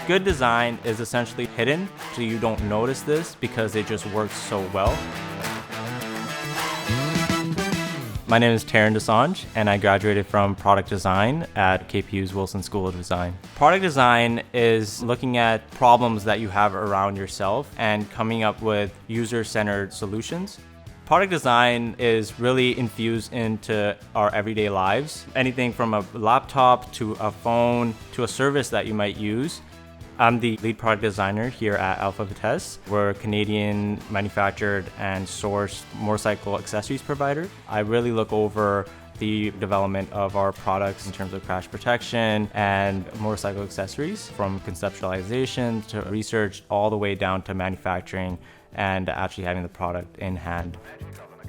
Good design is essentially hidden, so you don't notice this because it just works so well. My name is Tarun Dosanjh, and I graduated from product design at KPU's Wilson School of Design. Product design is looking at problems that you have around yourself and coming up with user-centered solutions. Product design is really infused into our everyday lives. Anything from a laptop to a phone to a service that you might use. I'm the lead product designer here at Alpha Vitesse. We're a Canadian manufactured and sourced motorcycle accessories provider. I really look over the development of our products in terms of crash protection and motorcycle accessories, from conceptualization to research all the way down to manufacturing and actually having the product in hand.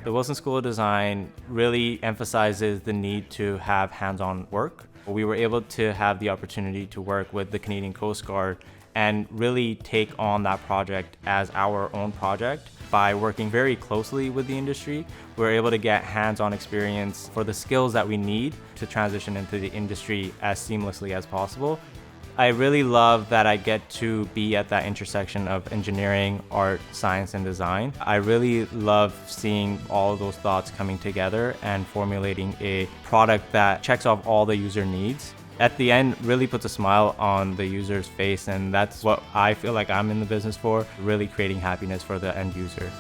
The Wilson School of Design really emphasizes the need to have hands-on work. We were able to have the opportunity to work with the Canadian Coast Guard and really take on that project as our own project. By working very closely with the industry, we're able to get hands-on experience for the skills that we need to transition into the industry as seamlessly as possible. I really love that I get to be at that intersection of engineering, art, science, and design. I really love seeing all of those thoughts coming together and formulating a product that checks off all the user needs. At the end, really puts a smile on the user's face, and that's what I feel like I'm in the business for, really creating happiness for the end user.